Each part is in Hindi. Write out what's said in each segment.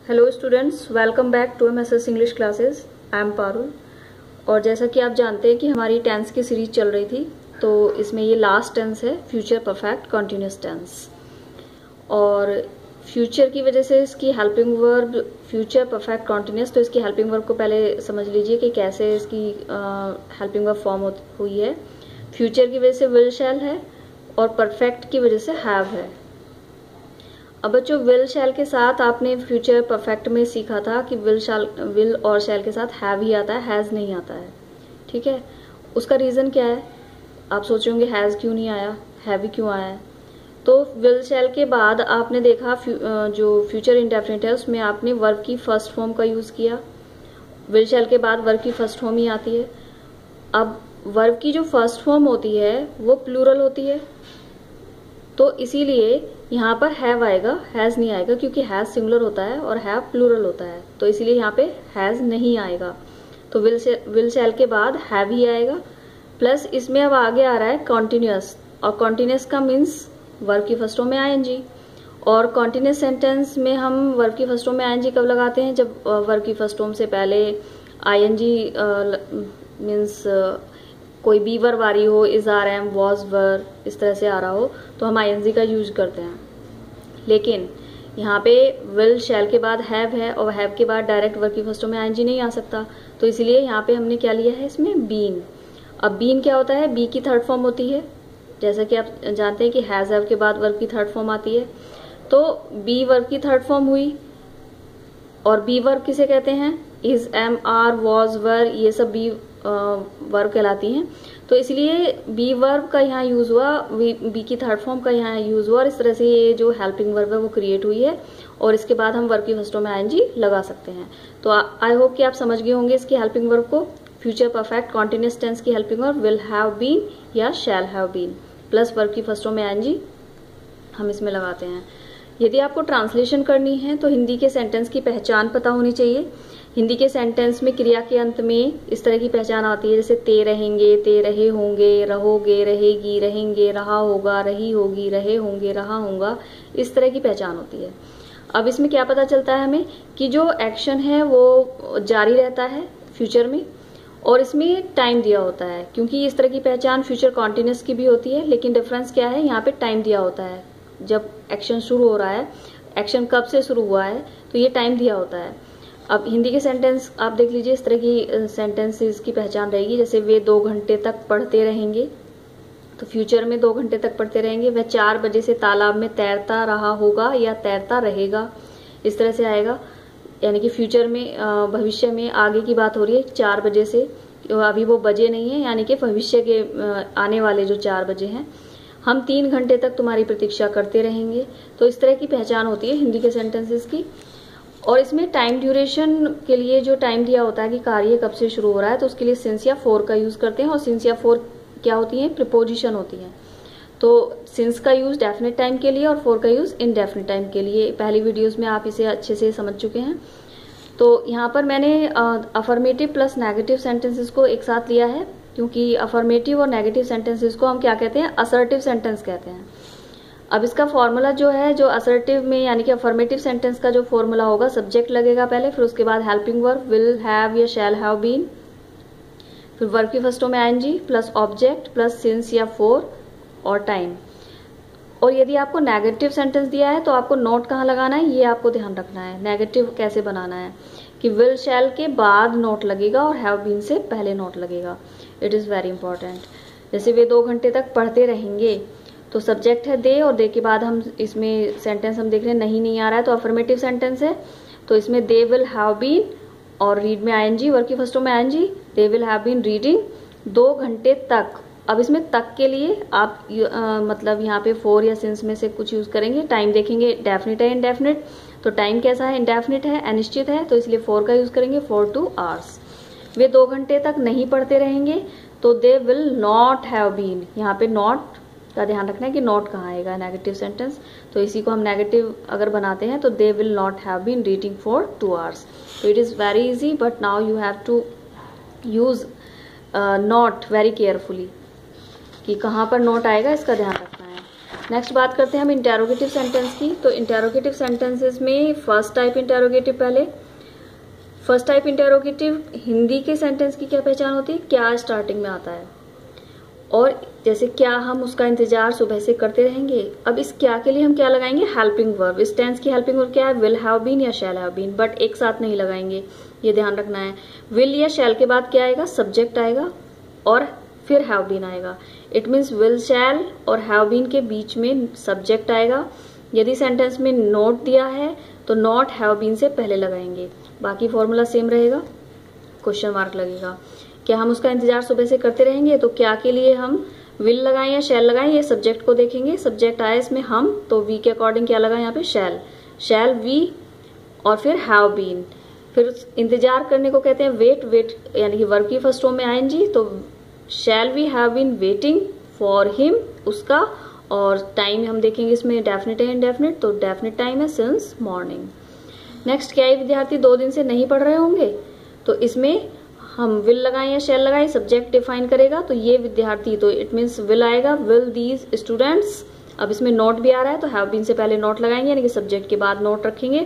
Hello students, welcome back to MSS English classes. I am Parul. और जैसा कि आप जानते हैं कि हमारी टेंस की सीरीज चल रही थी, तो इसमें ये लास्ट टेंस है, फ्यूचर परफेक्ट कॉन्टिन्यूस टेंस। और फ्यूचर की वजह से इसकी helping verb future perfect continuous, तो इसकी हेल्पिंग वर्ब को पहले समझ लीजिए कि कैसे इसकी हेल्पिंग वर्ब फॉर्म हुई है। फ्यूचर की वजह से विल शैल है और परफेक्ट की वजह से हैव है। अब बच्चों, विल शैल के साथ आपने फ्यूचर परफेक्ट में सीखा था कि विल और शैल के साथ हैव ही आता है, हैज नहीं आता है। ठीक है, उसका रीजन क्या है? आप सोच रहे होंगे हैज क्यों नहीं आया, हैव ही क्यों आया है। तो विल शैल के बाद आपने देखा जो फ्यूचर इंडेफिनिट है उसमें आपने वर्ब की फर्स्ट फॉर्म का यूज किया। विल शैल के बाद वर्ब की फर्स्ट फॉर्म ही आती है। अब वर्ब की जो फर्स्ट फॉर्म होती है वो प्लूरल होती है, तो इसीलिए यहाँ पर हैव आएगा, हैज नहीं आएगा, क्योंकि हैज सिंगुलर होता है और हैव प्लूरल होता है, तो इसीलिए यहाँ पे हैज नहीं आएगा। तो विल शैल के बाद हैव ही आएगा। प्लस इसमें अब आगे आ रहा है कॉन्टिन्यूअस, और कॉन्टिन्यूअस का मीन्स वर्ब की फर्स्ट फॉर्म में आईएनजी। और कॉन्टिन्यूअस सेंटेंस में हम वर्ब की फर्स्ट फॉर्म में आईएनजी कब लगाते हैं? जब वर्ब की फर्स्ट फॉर्म से पहले आईएनजी मीन्स कोई बी वर्ब आ रही हो, is are am was were इस तरह से आ रहा हो, तो हम आईएनजी का यूज करते हैं। लेकिन यहाँ पे विल शैल के बाद हैव है और हैव के बाद डायरेक्ट वर्ब की फर्स्ट फॉर्म में आईएनजी नहीं आ सकता, तो इसलिए यहाँ पे हमने क्या लिया है इसमें, बीन। अब बीन क्या होता है? बी की थर्ड फॉर्म होती है, जैसा कि आप जानते हैं कि हैज हैव के बाद वर्ब की थर्ड फॉर्म आती है। तो बी वर्ब की थर्ड फॉर्म हुई, और बी वर्ब किसे कहते हैं? इज, एम, आर, वॉज, वर, ये सब बी वर्ब कहलाती हैं। तो इसलिए बी वर्ब का यहाँ यूज हुआ, बी की थर्ड फॉर्म का यहाँ यूज हुआ, और इस तरह से ये जो हेल्पिंग वर्ब है वो क्रिएट हुई है, और इसके बाद हम वर्ब की फर्स्ट फॉर्म में आईएनजी लगा सकते हैं। तो आई होप कि आप समझ गए होंगे इसकी हेल्पिंग वर्ब को। फ्यूचर परफेक्ट कॉन्टिन्यूअस टेंस की helping verb will have been या shall have been plus verb की फर्स्ट फॉर्म में आईएनजी हम इसमें लगाते हैं। यदि आपको ट्रांसलेशन करनी है तो हिंदी के सेंटेंस की पहचान पता होनी चाहिए। हिंदी के सेंटेंस में क्रिया के अंत में इस तरह की पहचान आती है, जैसे ते रहेंगे, ते रहे होंगे, रहोगे, रहेगी, रहेंगे, रहा होगा, रही होगी, रहे होंगे, रहा होगा, इस तरह की पहचान होती है। अब इसमें क्या पता चलता है हमें कि जो एक्शन है वो जारी रहता है फ्यूचर में, और इसमें टाइम दिया होता है, क्योंकि इस तरह की पहचान फ्यूचर कॉन्टिन्यूस की भी होती है, लेकिन डिफरेंस क्या है? यहाँ पे टाइम दिया होता है। जब एक्शन शुरू हो रहा है, एक्शन कब से शुरू हुआ है, तो ये टाइम दिया होता है। अब हिंदी के सेंटेंस आप देख लीजिए, इस तरह की सेंटेंसेस की पहचान रहेगी, जैसे वे 2 घंटे तक पढ़ते रहेंगे, तो फ्यूचर में 2 घंटे तक पढ़ते रहेंगे। वह 4 बजे से तालाब में तैरता रहा होगा या तैरता रहेगा, इस तरह से आएगा। यानी कि फ्यूचर में, भविष्य में आगे की बात हो रही है 4 बजे से, अभी वो बजे नहीं है, यानी कि भविष्य के आने वाले जो 4 बजे हैं। हम 3 घंटे तक तुम्हारी प्रतीक्षा करते रहेंगे, तो इस तरह की पहचान होती है हिंदी के सेंटेंसेस की। और इसमें टाइम ड्यूरेशन के लिए जो टाइम दिया होता है कि कार्य कब से शुरू हो रहा है, तो उसके लिए सिंस या फॉर का यूज करते हैं, और सिंस या फॉर क्या होती है? प्रीपोजिशन होती है। तो सिंस का यूज डेफिनेट टाइम के लिए और फॉर का यूज इनडेफिनेट टाइम के लिए। पहली वीडियोस में आप इसे अच्छे से समझ चुके हैं। तो यहाँ पर मैंने अफर्मेटिव प्लस नेगेटिव सेंटेंसेस को एक साथ लिया है, क्योंकि अफर्मेटिव और नेगेटिव सेंटेंसेस को हम क्या कहते हैं? असर्टिव सेंटेंस कहते हैं। अब इसका फॉर्मूला जो है, जो असर्टिव में यानी कि अफर्मेटिव सेंटेंस का जो फॉर्मूला होगा, सब्जेक्ट लगेगा पहले, फिर उसके बाद हेल्पिंग वर्ब विल हैव या शैल हैव बीन, फिर वर्ब की फर्स्ट फॉर्म में ING plus object plus since या फॉर और टाइम। और यदि आपको नेगेटिव सेंटेंस दिया है तो आपको नोट कहाँ लगाना है, ये आपको ध्यान रखना है। नेगेटिव कैसे बनाना है कि विल शैल के बाद नोट लगेगा और हैव बीन से पहले नोट लगेगा। It is very important. जैसे वे 2 घंटे तक पढ़ते रहेंगे, तो सब्जेक्ट है दे, और दे के बाद हम इसमें सेंटेंस हम देख रहे हैं नहीं आ रहा है, तो अफर्मेटिव सेंटेंस है, तो इसमें दे विल हैव बीन और रीड में आईएनजी, वर्ब की फर्स्ट फॉर्म में ING, they will have been reading 2 घंटे तक। अब इसमें तक के लिए आप मतलब यहाँ पे फॉर या सिंस में से कुछ यूज करेंगे। टाइम देखेंगे, डेफिनेट है इनडेफिनेट, तो टाइम कैसा है? इनडेफिनेट है, अनिश्चित है, तो इसलिए फॉर का यूज करेंगे, फॉर 2 आवर्स। वे 2 घंटे तक नहीं पढ़ते रहेंगे, तो they will not have been. यहाँ पे नॉट का ध्यान रखना है कि नॉट कहाँ आएगा, नेगेटिव सेंटेंस, तो इसी को हम नेगेटिव अगर बनाते हैं तो they will not have been reading for 2 hours. तो it is very easy, but now you have to use not very carefully, कि कहाँ पर नोट आएगा इसका ध्यान रखना है। नेक्स्ट बात करते हैं हम इंटेरोगेटिव सेंटेंस की। तो इंटेरोगेटिव सेंटेंसेस में फर्स्ट टाइप इंटेरोगेटिव पहले। फर्स्ट टाइप इंटेरोगेटिव हिंदी के सेंटेंस की क्या पहचान होती है? क्या स्टार्टिंग में आता है, और जैसे क्या हम उसका इंतजार सुबह से करते रहेंगे। अब इस क्या के लिए हम क्या लगाएंगे? Helping verb. इस टेंस की हेल्पिंग वर्ब क्या है? विल हैव बीन या शैल हैव बीन, बट एक साथ नहीं लगाएंगे, ये ध्यान रखना है। विल या शैल के बाद क्या आएगा? सब्जेक्ट आएगा और फिर हैव बीन आएगा। इट मीन्स विल, शैल और हैव बीन के बीच में सब्जेक्ट आएगा। यदि सेंटेंस में नॉट दिया है तो नॉट हैव बीन से पहले लगाएंगे, बाकी फॉर्मूला सेम रहेगा, क्वेश्चन मार्क लगेगा। क्या हम उसका इंतजार सुबह से करते रहेंगे, तो क्या के लिए हम विल लगाएं या शैल लगाएं, ये सब्जेक्ट को देखेंगे। सब्जेक्ट आया इसमें हम, तो वी के अकॉर्डिंग क्या लगाएं यहाँ पे? शैल। शैल वी और फिर हैव बीन। फिर इंतजार करने को कहते हैं वेट। वेट यानी कि वर्ब की फर्स्ट फॉर्म में आईएनजी, तो shall we have been waiting for him, उसका। और टाइम हम देखेंगे इसमें डेफिनेट है इनडेफिनेट, तो डेफिनेट टाइम है सिंस मॉर्निंग। नेक्स्ट, क्या ये विद्यार्थी 2 दिन से नहीं पढ़ रहे होंगे, तो इसमें हम विल लगाएं या शैल लगाएं, सब्जेक्ट डिफाइन करेगा। तो ये विद्यार्थी, तो इट मीन्स विल आएगा, विल दीज स्टूडेंट्स। अब इसमें नॉट भी आ रहा है तो हैव बीन से पहले नॉट लगाएंगे, यानी कि सब्जेक्ट के बाद नॉट रखेंगे।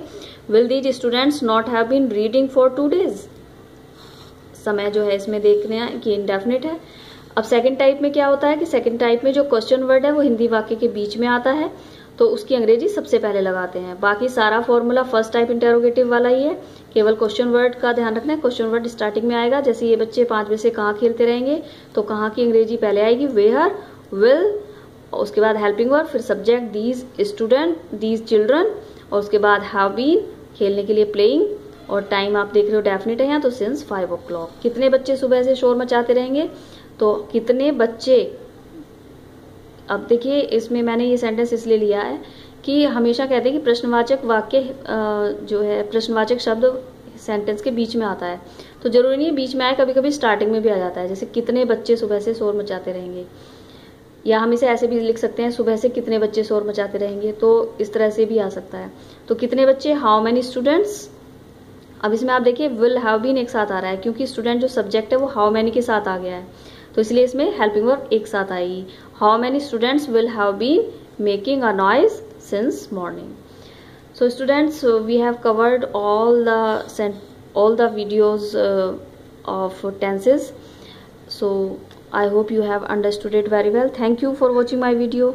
Will these students not have been reading for 2 days। समय जो है इसमें देखने हैं कि इंडेफिनिट है। अब सेकंड टाइप में क्या होता है कि सेकंड टाइप में जो क्वेश्चन वर्ड है वो हिंदी वाक्य के बीच में आता है, तो उसकी अंग्रेजी सबसे पहले लगाते हैं। बाकी सारा फॉर्मूला फर्स्ट टाइप इंटेरोगेटिव वाला ही है, केवल क्वेश्चन वर्ड का ध्यान रखना है। क्वेश्चन वर्ड स्टार्टिंग में आएगा, जैसे ये बच्चे 5 बजे से कहाँ खेलते रहेंगे, तो कहाँ की अंग्रेजी पहले आएगी? वेयर, विल, उसके बाद हेल्पिंग वर्ब, फिर subject these student, these children, और उसके बाद हैव बीन, खेलने के लिए प्लेइंग, और टाइम आप देख रहे हो डेफिनेट है यहाँ, तो सिंस 5 o'clock। कितने बच्चे सुबह से शोर मचाते रहेंगे, तो कितने बच्चे। अब देखिए इसमें मैंने ये सेंटेंस इसलिए लिया है कि हमेशा कहते हैं कि प्रश्नवाचक वाक्य जो है, प्रश्नवाचक शब्द सेंटेंस के बीच में आता है, तो जरूरी नहीं है बीच में आए, कभी कभी स्टार्टिंग में भी आ जाता है। जैसे कितने बच्चे सुबह से शोर मचाते रहेंगे, या हम इसे ऐसे भी लिख सकते हैं, सुबह से कितने बच्चे शोर मचाते रहेंगे, तो इस तरह से भी आ सकता है। तो कितने बच्चे, हाउ मेनी स्टूडेंट्स। अब इसमें आप देखिए विल हैव बीन एक साथ आ रहा है, क्योंकि स्टूडेंट जो सब्जेक्ट है वो हाउ मेनी के साथ आ गया है, तो इसलिए इसमें हेल्पिंग वर्ब एक साथ आएगी। How many students will have been making a noise since morning. So students, we have covered all the videos of tenses. So I hope you have understood it very well. Thank you for watching my video.